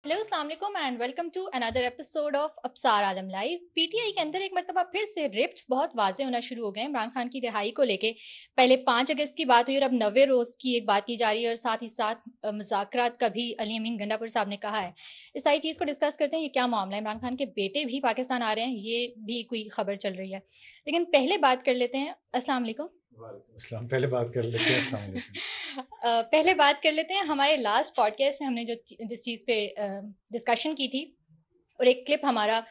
Hello अस्सलाम वालेकुम and welcome to another episode of Absar Alam live. PTI के अंदर एक मरतबा फिर से रिफ्ट्स बहुत वाजे होना शुरू हो गए इमरान खान की रिहाई को लेके। पहले 5 अगस्त की बात हुई और अब 90 रोज़ की एक बात की जा रही है और साथ ही साथ मुज़ाकरात का भी अली अमीन गंडापुर साहब ने कहा है। इस सारी चीज़ को डिस्कस करते हैं, ये क्या मामला है। इमरान खान के बेटे भी पाकिस्तान आ रहे हैं, ये भी कोई खबर चल रही है, लेकिन पहले बात कर लेते हैं। अस्सलाम वालेकुम। वालेकुम पहले बात कर लेते हैं। अस्सलाम वालेकुम। पहले बात कर लेते हैं, हमारे लास्ट पॉडकास्ट में हमने जिस चीज़ पे डिस्कशन की थी और एक क्लिप हमारा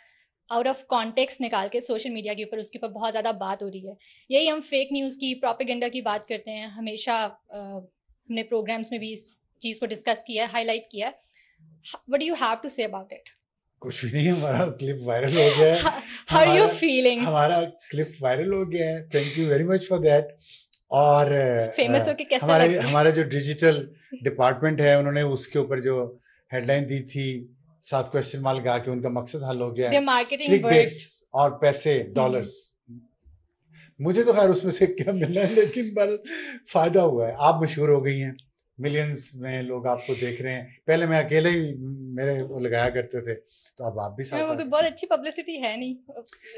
आउट ऑफ कॉन्टेक्स्ट निकाल के सोशल मीडिया के ऊपर उसके ऊपर बहुत ज़्यादा बात हो रही है। यही हम फेक न्यूज़ की, प्रोपेगेंडा की बात करते हैं हमेशा। हमने प्रोग्राम्स में भी इस चीज़ को डिस्कस किया है, हाईलाइट किया है। What do you have to say about it? कुछ भी नहीं, हमारा क्लिप वायरल हो गया है। How are you feeling? हमारा क्लिप वायरल हो गया है, thank you very much for that. और फेमस होके कैसा हमारा लग रहा है? हमारा जो डिजिटल डिपार्टमेंट है, उन्होंने उसके ऊपर जो हेडलाइन दी थी 7 क्वेश्चन मार्क लगा के, उनका मकसद हल हो गया है। मार्केटिंग क्लिक वर्ड्स बेट्स और पैसे डॉलर्स। मुझे तो खैर उसमें से क्या मिलना है, लेकिन पर फायदा हुआ है। आप मशहूर हो गई हैं, मिलियंस में लोग आपको देख रहे हैं। पहले मैं अकेले ही मेरे वो लगाया करते थे, तो अब आप भी साथ वो कोई बहुत अच्छी पब्लिसिटी है नहीं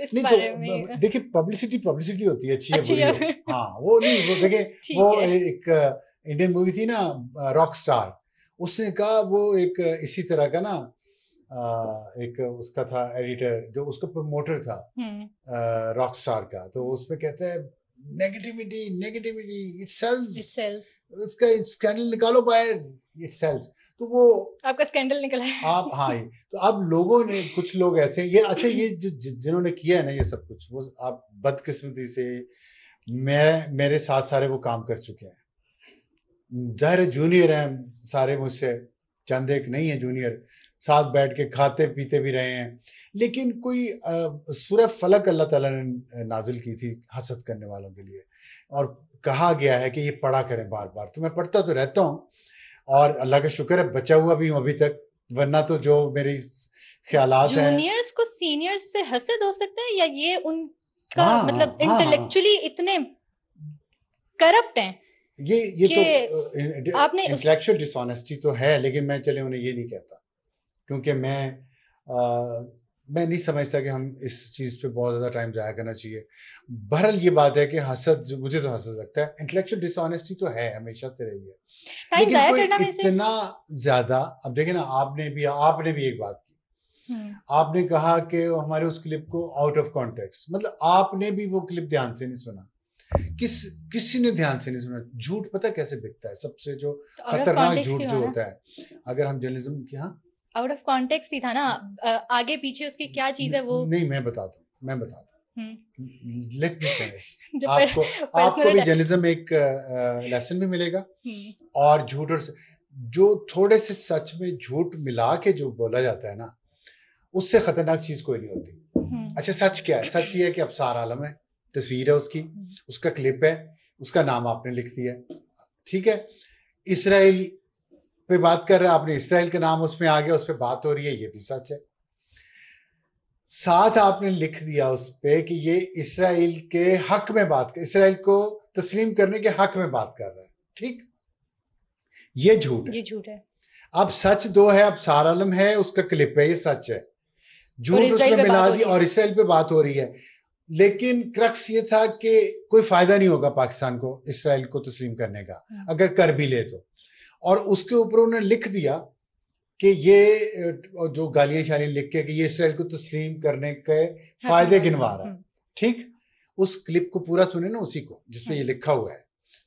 इस नहीं बारे तो में। देखिए, पब्लिसिटी होती है, अच्छी है अच्छी बुरी है। है। हाँ, वो नहीं, वो देखिए ठीक वो है। एक इंडियन मूवी थी ना, रॉक स्टार। उसने कहा वो एक इसी तरह का ना, एक उसका था एडिटर जो उसका प्रमोटर था रॉक स्टार का। तो उसमें कहता है negativity negativity it it sells, sells. उसका स्कैंडल निकालो बाहर, इट सेल्स। तो वो आपका स्कैंडल निकला है। आप, हाँ, ये तो अब लोगों ने, कुछ लोग ऐसे, ये अच्छा, ये जिन्होंने किया है ना ये सब कुछ, वो आप बदकिस्मती से, मेरे साथ सारे वो काम कर चुके हैं। जाहिर है जूनियर हैं सारे मुझसे, चंद एक नहीं है जूनियर, साथ बैठ के खाते पीते भी रहे हैं। लेकिन कोई सूरह फलक अल्लाह ताला ने नाजिल की थी हसद करने वालों के लिए, और कहा गया है कि ये पढ़ा करें बार बार। तो मैं पढ़ता तो रहता हूँ, और अल्लाह का शुक्र है बचा हुआ भी हूँ अभी तक, वरना तो जो मेरी ख्यालात हैं। जूनियर्स को सीनियर्स से हसद हो सकता है, या ये उनका हाँ मतलब हाँ हाँ, इंटेलेक्चुअली इतने करप्ट हैं ये तो कि आपने उस इंटेलेक्चुअल डिसऑनेस्टी तो है, लेकिन मैं चले उन्हें ये नहीं कहता, क्योंकि मैं नहीं समझता कि हम इस चीज़ पे बहुत ज़्यादा टाइम ज़ाया करना चाहिए। बहरहाल ये बात है कि हसद, जो मुझे तो हसद लगता है, इंटेलेक्चुअल डिसऑनेस्टी तो है, हमेशा से रही है, टाइम लेकिन जाया कोई करना में से। इतना ज़्यादा। अब देखिए ना, आपने भी एक बात की, आपने कहा कि हमारे उस क्लिप को आउट ऑफ कॉन्टेक्स्ट, मतलब आपने भी वो क्लिप ध्यान से नहीं सुना। किसी ने ध्यान से नहीं सुना। झूठ पता कैसे बिकता है, सबसे जो तो आउट ऑफ खतरनाक कॉन्टेक्स्ट झूठ ही जो हुआ ना। होता है, अगर हम जर्नलिज्म की, हाँ, आउट ऑफ कॉन्टेक्स्ट ही था ना। आगे पीछे उसकी क्या चीज है वो। नहीं, मैं बताता हम्म। हूँ, लेट मी फिनिश। जो आपको आपको पर्सनल भी अटैक। जर्नलिज्म एक लेसन भी मिलेगा। और झूठ, और जो थोड़े से सच में झूठ मिला के जो बोला जाता है ना, उससे खतरनाक चीज कोई नहीं होती। अच्छा, सच क्या है? सच ये है कि अब्सार आलम है, तस्वीर है उसकी, उसका क्लिप है, उसका नाम आपने लिख दिया, ठीक है। इसराइल पे बात कर रहे हैं आपने, इसराइल का नाम उसमें आ गया, उस पर बात हो रही है, ये भी सच है। साथ आपने लिख दिया उस पे कि ये इसराइल के हक में बात कर, इसराइल को तस्लीम करने के हक में बात कर रहा है, ठीक। ये झूठ है। ये झूठ है। अब सच दो है, अब सार आलम है, उसका क्लिप है, ये सच है। और झूठ इसराइल उसमें पे बात मिला हो दी रही है। और इसराइल पे बात हो रही है। लेकिन क्रक्स ये था कि कोई फायदा नहीं होगा पाकिस्तान को इसराइल को तस्लीम करने का, अगर कर भी ले तो। और उसके ऊपर उन्होंने लिख दिया कि ये जो गालियां शालियां लिख के कि ये इसराइल को तस्लीम करने के फायदे गिनवा रहा है, ठीक। उस क्लिप को पूरा सुने ना, उसी को जिसपे ये लिखा हुआ है,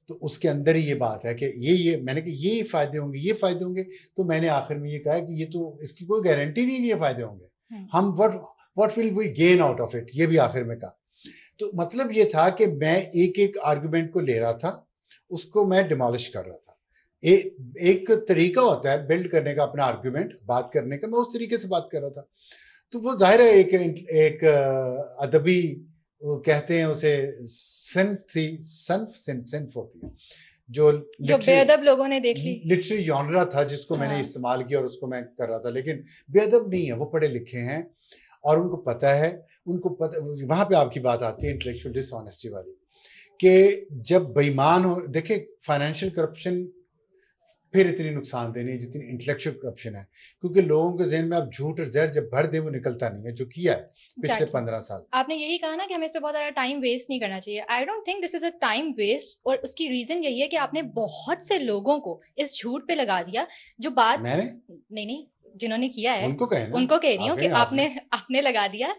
तो उसके अंदर ही ये बात है कि ये मैंने कहा ये फायदे होंगे, ये फायदे होंगे। तो मैंने आखिर में ये कहा कि ये तो, इसकी कोई गारंटी नहीं है कि ये फायदे होंगे। हम what will we gain out of it, ये भी आखिर में कहा। तो मतलब ये था कि मैं एक एक आर्गुमेंट को ले रहा था, उसको मैं डिमोलिश कर रहा था। एक तरीका होता है बिल्ड करने का अपना आर्गुमेंट, बात करने का, मैं उस तरीके से बात कर रहा था। तो वो जाहिर है एक अदबी, वो कहते हैं उसे सिंफ होती है, जो बेअदब लोगों ने देख ली। लिटरेरी जॉनरा था जिसको मैंने इस्तेमाल किया और उसको मैं कर रहा था। लेकिन बेअदब नहीं है, वो पढ़े लिखे हैं और उनको पता है, वहां पे आपकी बात आती है इंटेलेक्चुअल डिसऑनेस्टी वाली, कि जब बेईमान हो, देखिए फाइनेंशियल करप्शन फिर इतनी नुकसानदेह नहीं जितनी इंटेलेक्चुअल करप्शन है, क्योंकि लोगों के जहन में आप झूठ और जहर जब भर दे वो निकलता नहीं है, जो किया है पिछले 15 साल। आपने यही कहा ना कि हमें इस पे बहुत ज़्यादा टाइम वेस्ट नहीं करना चाहिए। I don't think this is a time waste, और उसकी रीजन यही है कि आपने बहुत से लोगों को इस झूठ पे लगा दिया जो बात मैंने नहीं जिन्होंने किया है उनको कहे ना, उनको कह रही हूँ कि आपने लगा दिया।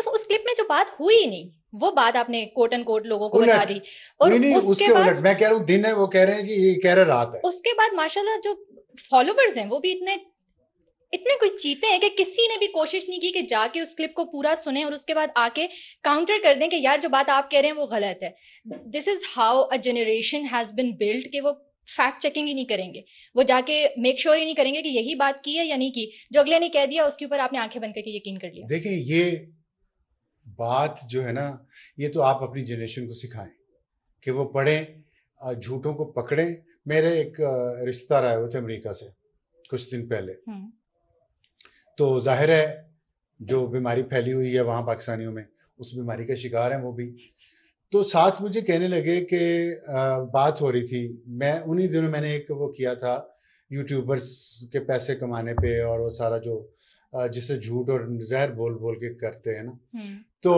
उस क्लिप में जो बात हुई ही नहीं, वो बात आपने कोट एंड कोट लोगों को बता दी, और नहीं, उसके बाद मैं कह रहा हूँ दिन है, वो कह रहे हैं जी ये कह रहे रात है। उसके बाद माशाल्लाह जो फॉलोवर्स हैं वो भी इतने कोई चीते हैं कि किसी ने भी कोशिश नहीं की कि जाके उस क्लिप को पूरा सुने और उसके बाद आके काउंटर कर दें कि यार जो बात आप कह रहे हैं वो गलत है। This is how a generation has been build कि वो फैक्ट चेकिंग ही नहीं करेंगे, वो जाके मेक श्योर ही नहीं करेंगे कि यही बात की है या नहीं की, जो अगले ने कह दिया उसके ऊपर आपने आंखें बंद करके यकीन कर लिया। देखिए ये बात जो है ना, ये तो आप अपनी जनरेशन को सिखाएं कि वो पढ़ें, झूठों को पकड़ें। मेरे एक रिश्तेदार आए हुए थे अमेरिका से कुछ दिन पहले, तो जाहिर है जो बीमारी फैली हुई है वहाँ पाकिस्तानियों में, उस बीमारी का शिकार हैं वो भी। तो साथ मुझे कहने लगे कि बात हो रही थी, मैं उन्हीं दिनों मैंने एक वो किया था यूट्यूबर्स के पैसे कमाने पे, और वो सारा जो जिससे झूठ और जहर बोल बोल के करते हैं ना, तो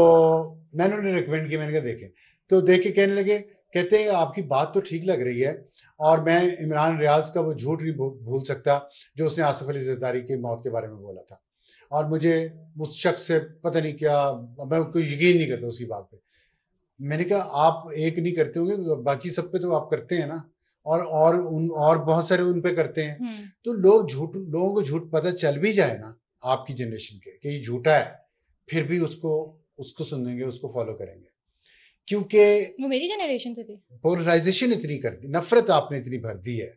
मैंने उन्हें रिकमेंड किया, मैंने कहा देखें, तो देख के कहने लगे, कहते हैं आपकी बात तो ठीक लग रही है, और मैं इमरान रियाज का वो झूठ नहीं भूल सकता जो उसने आसिफ अली जरदारी की मौत के बारे में बोला था, और मुझे उस शख्स से पता नहीं क्या, मैं कोई यकीन नहीं करता उसकी बात पे। मैंने कहा आप एक नहीं करते होंगे, बाकी सब पे तो आप करते हैं ना, और बहुत सारे उन पे करते हैं। तो लोगों को झूठ पता चल भी जाए ना आपकी जनरेशन के कि ये झूठा है, फिर भी उसको सुनेंगे, उसको फॉलो करेंगे, क्योंकि वो मेरी जनरेशन से थी। पोलराइजेशन इतनी कर दी, नफरत आपने इतनी भर दी है,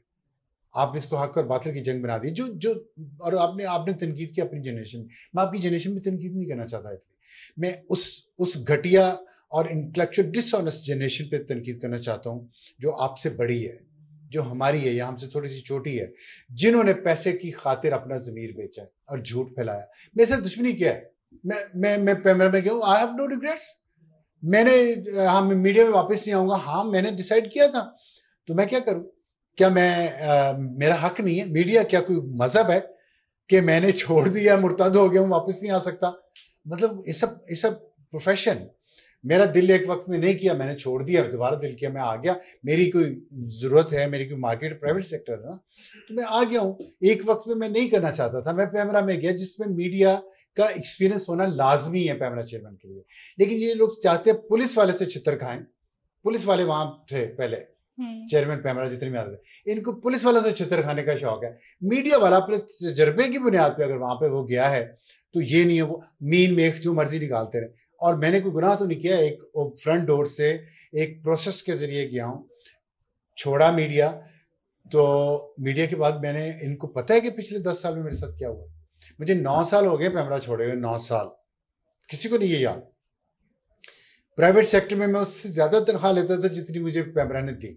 आपने इसको हक और बातिल की जंग बना दी, जो और आपने तनकीद की अपनी जनरेशन में। मैं आपकी जनरेशन में तनकीद नहीं करना चाहता इतनी, मैं उस घटिया और इंटेलेक्चुअल डिसऑनेस्ट जनरेशन पे तनकीद करना चाहता हूँ जो आपसे बड़ी है, जो हमारी है या हमसे थोड़ी सी छोटी है, जिन्होंने पैसे की खातिर अपना ज़मीर बेचा है और झूठ फैलाया। मेरे साथ दुश्मनी क्या है, मैं पैमरा में गया हूँ, आई हैव नो रिग्रेट्स। मैं मीडिया में वापस नहीं आऊँगा, हाँ मैंने डिसाइड किया था, तो मैं क्या करूँ? क्या मेरा हक नहीं है? मीडिया क्या कोई मजहब है कि मैंने छोड़ दिया, मुर्तद हो गया हूँ, वापस नहीं आ सकता? मतलब ये सब प्रोफेशन। मेरा दिल एक वक्त में नहीं किया, मैंने छोड़ दिया, दोबारा दिल किया, मैं आ गया, मेरी कोई ज़रूरत है, मेरी कोई मार्केट प्राइवेट सेक्टर है ना, तो मैं आ गया हूँ। एक वक्त में मैं नहीं करना चाहता था, मैं पैमरा में गया जिसमें मीडिया का एक्सपीरियंस होना लाजमी है पैमरा चेयरमैन के लिए, लेकिन ये लोग चाहते हैं पुलिस वाले से छितर खाएं। पुलिस वाले वहां थे पहले, चेयरमैन पैमरा जितने भी आते थे, इनको पुलिस वालों से छितर खाने का शौक है। मीडिया वाला अपने तजर्बे की बुनियाद पर अगर वहां पर वो गया है तो ये नहीं है वो मीन मेख जो मर्जी निकालते रहे। और मैंने कोई गुनाह तो नहीं किया, एक फ्रंट डोर से एक प्रोसेस के जरिए गया हूँ, छोड़ा मीडिया। तो मीडिया के बाद मैंने, इनको पता है कि पिछले 10 साल में मेरे साथ क्या हुआ। मुझे 9 साल हो गए पैमरा छोड़े हुए, 9 साल, किसी को नहीं ये याद। प्राइवेट सेक्टर में मैं उससे ज्यादा तनख्वाह लेता था जितनी मुझे पैमरा ने दी,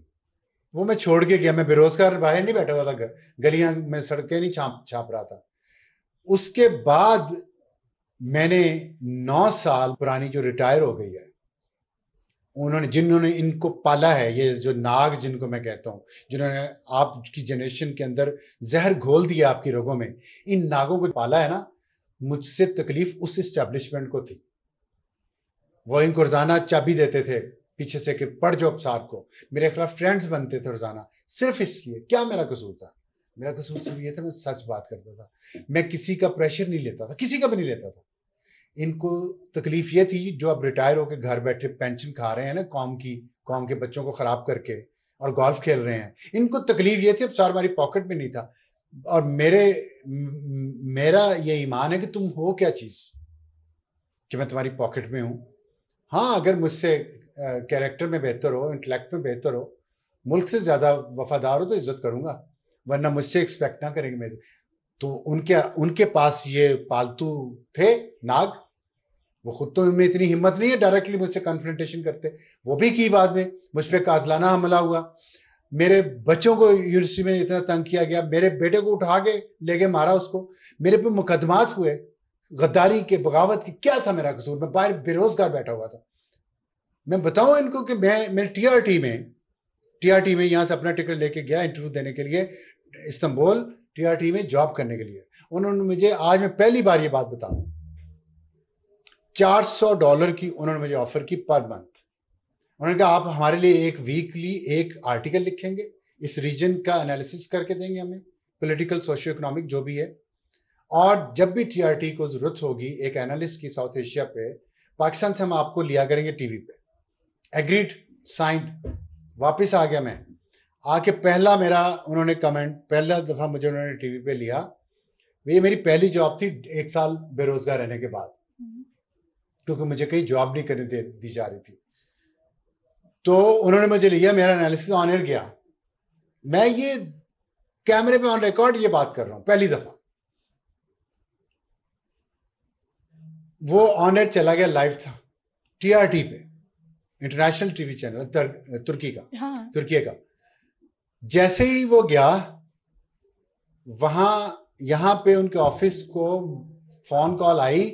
वो मैं छोड़ के गया। मैं बेरोजगार बाहर नहीं बैठा हुआ था, गलियां में सड़कें नहीं छाप रहा था। उसके बाद मैंने 9 साल पुरानी जो रिटायर हो गई है, जिन्होंने इनको पाला है, ये जो नाग जिनको मैं कहता हूँ, जिन्होंने आपकी जनरेशन के अंदर जहर घोल दिया आपकी रगों में, इन नागों को पाला है ना, मुझसे तकलीफ उस इस्टेब्लिशमेंट को थी। वो इनको रोजाना चाबी देते थे पीछे से कि पढ़ जाओ अब्सार को, मेरे खिलाफ ट्रेंड्स बनते थे रोजाना, सिर्फ इसलिए। क्या मेरा कसूर था? मेरा कसूर सिर्फ ये था, मैं सच बात करता था, मैं किसी का प्रेशर नहीं लेता था, किसी का भी नहीं लेता था। इनको तकलीफ ये थी जो अब रिटायर होकर घर बैठे पेंशन खा रहे हैं ना, कौम के बच्चों को खराब करके, और गोल्फ खेल रहे हैं, इनको तकलीफ ये थी अब सार हमारी पॉकेट में नहीं था। और मेरा ये ईमान है कि तुम हो क्या चीज कि मैं तुम्हारी पॉकेट में हूं। हाँ, अगर मुझसे कैरेक्टर में बेहतर हो, इंटेलेक्ट में बेहतर हो, मुल्क से ज्यादा वफादार हो तो इज्जत करूंगा, वरना मुझसे एक्सपेक्ट ना करेंगे मेरे। तो उनके पास ये पालतू थे नाग, वो खुद तो उनमें इतनी हिम्मत नहीं है डायरेक्टली मुझसे कन्फ्रंटेशन करते, वो भी की बाद में, मुझ पर कातलाना हमला हुआ, मेरे बच्चों को यूनिवर्सिटी में इतना तंग किया गया, मेरे बेटे को उठा के ले गए, मारा उसको, मेरे पे मुकदमात हुए गद्दारी के, बगावत के। क्या था मेरा कसूर? मैं बाहर बेरोजगार बैठा हुआ था। मैं बताऊं इनको कि मैं टीआरटी में टीआरटी में, यहाँ से अपना टिकट लेके गया इंटरव्यू देने के लिए इस्तांबुल, टीआरटी में जॉब करने के लिए। उन्होंने मुझे, आज मैं पहली बार ये बात बता रहा हूँ, $400 की उन्होंने मुझे ऑफर की पर मंथ। उन्होंने कहा आप हमारे लिए एक वीकली एक आर्टिकल लिखेंगे, इस रीजन का एनालिसिस करके देंगे हमें, पॉलिटिकल सोशियो इकोनॉमिक जो भी है, और जब भी टीआरटी को जरूरत होगी एक एनालिस्ट की साउथ एशिया पे, पाकिस्तान से हम आपको लिया करेंगे टीवी पे। Agreed, signed. वापस आ गया मैं, आके पहला मेरा उन्होंने कमेंट, पहला दफा मुझे उन्होंने टीवी पे लिया। ये मेरी पहली जॉब थी 1 साल बेरोजगार रहने के बाद, क्योंकि मुझे कहीं जॉब नहीं करने दी जा रही थी। तो उन्होंने मुझे लिया, मेरा एनालिसिस ऑन एयर गया। मैं ये कैमरे पे ऑन रिकॉर्ड ये बात कर रहा हूं, पहली दफा वो ऑन एयर चला गया, लाइव था टीआरटी पे, इंटरनेशनल टीवी चैनल तुर्की का, हाँ। तुर्की का। जैसे ही वो गया वहां, यहां पे उनके ऑफिस को फोन कॉल आई,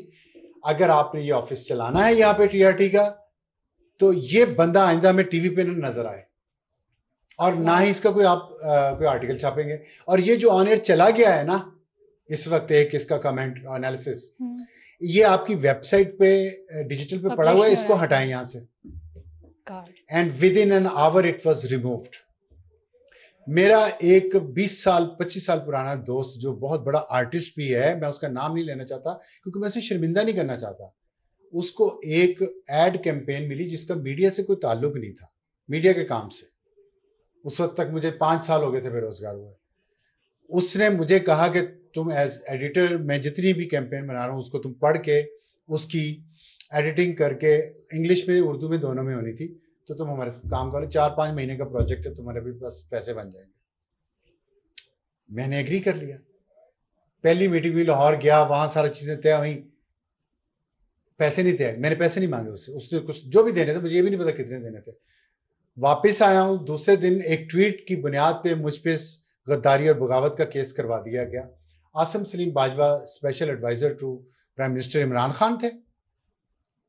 अगर आपने ये ऑफिस चलाना है यहाँ पे टीआरटी का, तो ये बंदा आइंदा में टीवी पे ना नजर आए, और ना ही इसका कोई आर्टिकल छापेंगे। और ये जो ऑन एयर चला गया है ना इस वक्त, एक इसका कमेंट एनालिसिस, ये आपकी वेबसाइट पे डिजिटल पे पड़ा हुआ है, इसको हटाएं यहाँ से। And with in an hour it was removed. मेरा एक 25 साल पुराना दोस्त जो बहुत बड़ा आर्टिस्ट भी है, मैं उसका नाम नहीं लेना चाहता क्योंकि मैं उसे शर्मिंदा नहीं करना चाहता, उसको एक एड कैंपेन मिली जिसका मीडिया से कोई ताल्लुक नहीं था, मीडिया के काम से। उस वक्त तक मुझे 5 साल हो गए थे बेरोजगार हुए। उसने मुझे कहा कि तुम एज एडिटर, मैं जितनी भी कैंपेन बना रहा हूँ उसको तुम पढ़ के उसकी एडिटिंग करके, इंग्लिश में उर्दू में दोनों में होनी थी, तो तुम हमारे साथ काम करो, 4-5 महीने का प्रोजेक्ट है, तुम्हारे भी बस पैसे बन जाएंगे। मैंने एग्री कर लिया। पहली मीटिंग हुई, लाहौर गया, वहां सारी चीजें तय हुई, पैसे नहीं तय, मैंने पैसे नहीं मांगे उससे, उसने कुछ जो भी देने थे, मुझे ये भी नहीं पता कितने देने थे। वापिस आया हूँ, दूसरे दिन एक ट्वीट की बुनियाद पे मुझ पे गद्दारी और बगावत का केस करवा दिया गया। Asim Saleem Bajwa special adviser to prime minister Imran Khan थे,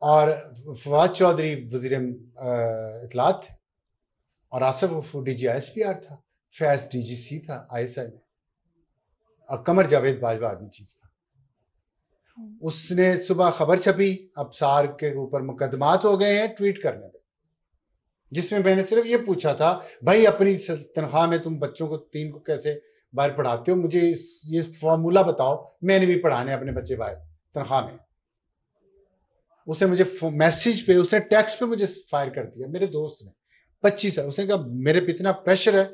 और फवाद चौधरी वजीर इतलात थे, और आसिफ DGISPR था, फैज DGC था ISI में, और कमर जावेद बाजवा आर्मी चीफ था। उसने सुबह खबर छपी, अब सार के ऊपर मुकदमात हो गए हैं ट्वीट करने पे, जिसमें मैंने सिर्फ ये पूछा था, भाई अपनी तनख्वाह में तुम बच्चों को 3 को कैसे बाहर पढ़ाते हो, मुझे ये फॉर्मूला बताओ, मैंने भी पढ़ाने अपने बच्चे बाहर तनख्वाह में। उसने मुझे मैसेज पे, उसने टेक्स्ट पे मुझे फायर कर दिया, मेरे दोस्त ने 25 है। उसने कहा मेरे पे इतना प्रेशर है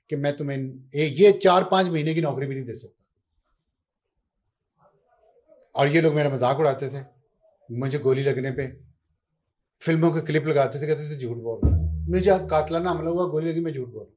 कि मैं तुम्हें ये 4-5 महीने की नौकरी भी नहीं दे सकता। और ये लोग मेरा मजाक उड़ाते थे, मुझे गोली लगने पे फिल्मों के क्लिप लगाते थे, कहते थे झूठ बोल रहा, मुझे कातलाना हमला हुआ, गोली लगी, मैं झूठ बोल रहा।